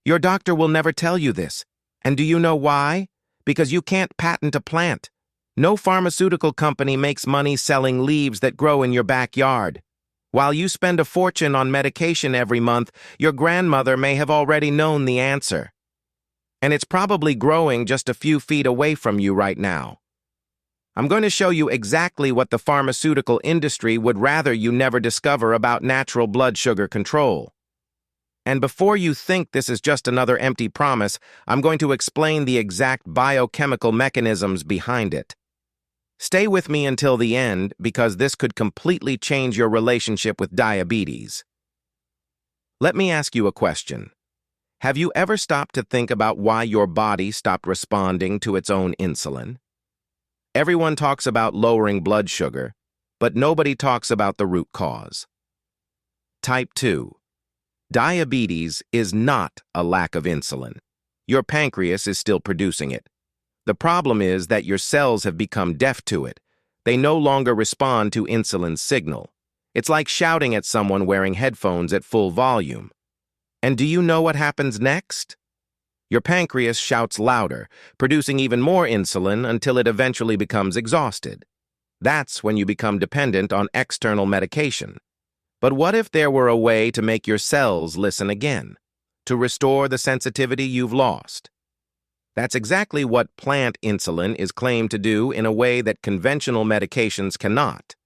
Your doctor will never tell you this. And do you know why? Because you can't patent a plant. No pharmaceutical company makes money selling leaves that grow in your backyard. While you spend a fortune on medication every month, your grandmother may have already known the answer. And it's probably growing just a few feet away from you right now. I'm going to show you exactly what the pharmaceutical industry would rather you never discover about natural blood sugar control. And before you think this is just another empty promise, I'm going to explain the exact biochemical mechanisms behind it. Stay with me until the end because this could completely change your relationship with diabetes. Let me ask you a question. Have you ever stopped to think about why your body stopped responding to its own insulin? Everyone talks about lowering blood sugar, but nobody talks about the root cause. Type 2. Diabetes is not a lack of insulin. Your pancreas is still producing it. The problem is that your cells have become deaf to it. They no longer respond to insulin's signal. It's like shouting at someone wearing headphones at full volume. And do you know what happens next? Your pancreas shouts louder, producing even more insulin until it eventually becomes exhausted. That's when you become dependent on external medication. But what if there were a way to make your cells listen again, to restore the sensitivity you've lost? That's exactly what plant insulin is claimed to do in a way that conventional medications cannot.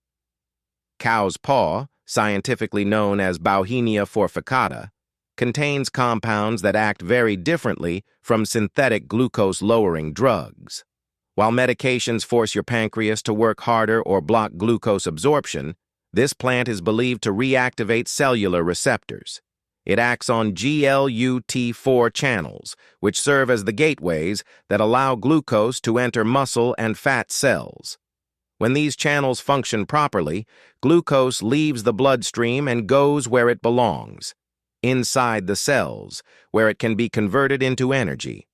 Cow's paw, scientifically known as Bauhinia forficata, contains compounds that act very differently from synthetic glucose-lowering drugs. While medications force your pancreas to work harder or block glucose absorption, this plant is believed to reactivate cellular receptors. It acts on GLUT4 channels, which serve as the gateways that allow glucose to enter muscle and fat cells. When these channels function properly, glucose leaves the bloodstream and goes where it belongs, inside the cells, where it can be converted into energy.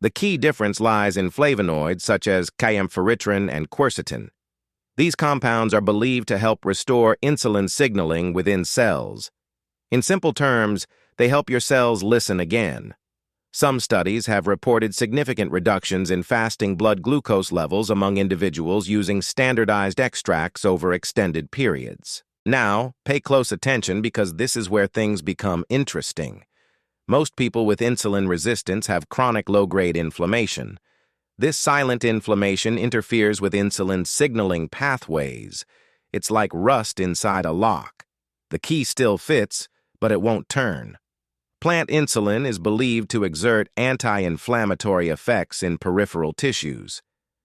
The key difference lies in flavonoids such as camphoritrin and quercetin. These compounds are believed to help restore insulin signaling within cells. In simple terms, they help your cells listen again. Some studies have reported significant reductions in fasting blood glucose levels among individuals using standardized extracts over extended periods. Now, pay close attention because this is where things become interesting. Most people with insulin resistance have chronic low-grade inflammation. This silent inflammation interferes with insulin signaling pathways. It's like rust inside a lock. The key still fits, but it won't turn. Plant insulin is believed to exert anti-inflammatory effects in peripheral tissues.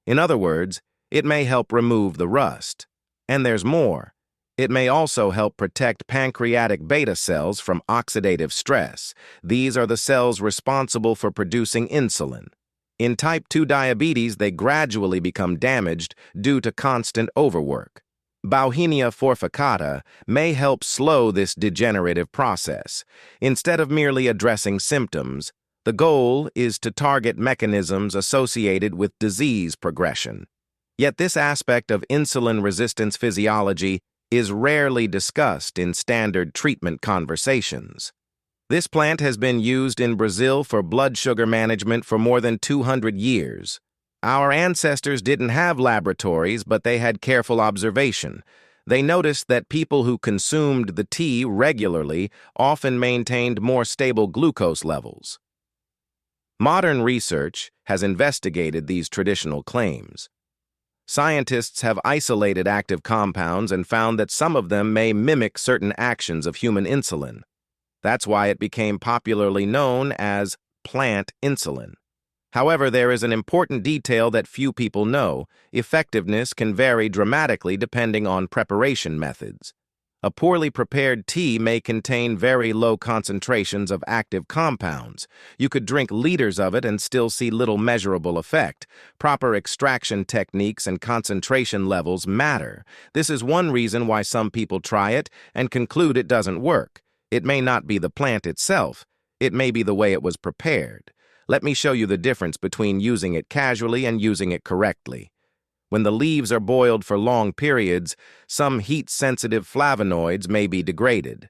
In other words, it may help remove the rust. And there's more. It may also help protect pancreatic beta cells from oxidative stress. These are the cells responsible for producing insulin. In type 2 diabetes, they gradually become damaged due to constant overwork. Bauhinia forficata may help slow this degenerative process. Instead of merely addressing symptoms, the goal is to target mechanisms associated with disease progression. Yet this aspect of insulin resistance physiology is rarely discussed in standard treatment conversations. This plant has been used in Brazil for blood sugar management for more than 200 years. Our ancestors didn't have laboratories, but they had careful observation. They noticed that people who consumed the tea regularly often maintained more stable glucose levels. Modern research has investigated these traditional claims. Scientists have isolated active compounds and found that some of them may mimic certain actions of human insulin. That's why it became popularly known as plant insulin. However, there is an important detail that few people know. Effectiveness can vary dramatically depending on preparation methods. A poorly prepared tea may contain very low concentrations of active compounds. You could drink liters of it and still see little measurable effect. Proper extraction techniques and concentration levels matter. This is one reason why some people try it and conclude it doesn't work. It may not be the plant itself. It may be the way it was prepared. Let me show you the difference between using it casually and using it correctly. When the leaves are boiled for long periods, some heat-sensitive flavonoids may be degraded.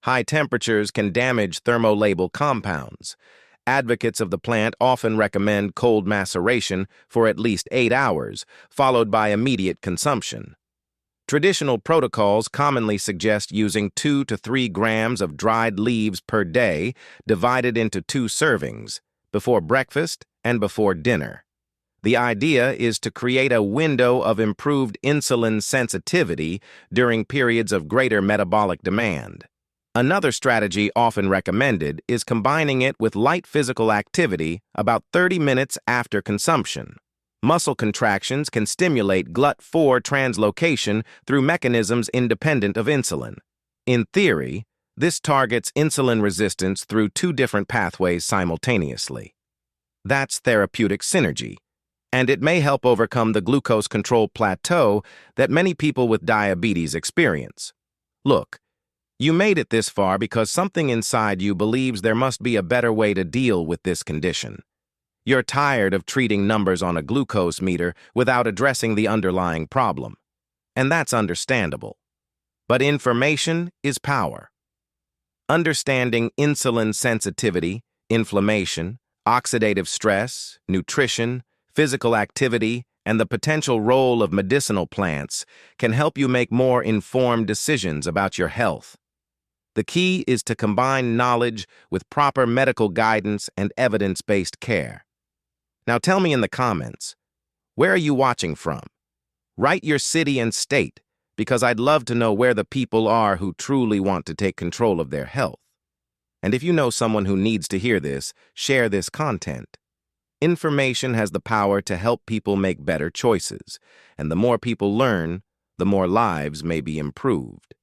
High temperatures can damage thermolabile compounds. Advocates of the plant often recommend cold maceration for at least 8 hours, followed by immediate consumption. Traditional protocols commonly suggest using 2 to 3 grams of dried leaves per day, divided into 2 servings, before breakfast and before dinner. The idea is to create a window of improved insulin sensitivity during periods of greater metabolic demand. Another strategy often recommended is combining it with light physical activity about 30 minutes after consumption. Muscle contractions can stimulate GLUT4 translocation through mechanisms independent of insulin. In theory, this targets insulin resistance through 2 different pathways simultaneously. That's therapeutic synergy, and it may help overcome the glucose control plateau that many people with diabetes experience. Look, you made it this far because something inside you believes there must be a better way to deal with this condition. You're tired of treating numbers on a glucose meter without addressing the underlying problem. And that's understandable. But information is power. Understanding insulin sensitivity, inflammation, oxidative stress, nutrition, physical activity, and the potential role of medicinal plants can help you make more informed decisions about your health. The key is to combine knowledge with proper medical guidance and evidence-based care. Now tell me in the comments, where are you watching from? Write your city and state, because I'd love to know where the people are who truly want to take control of their health. And if you know someone who needs to hear this, share this content. Information has the power to help people make better choices, and the more people learn, the more lives may be improved.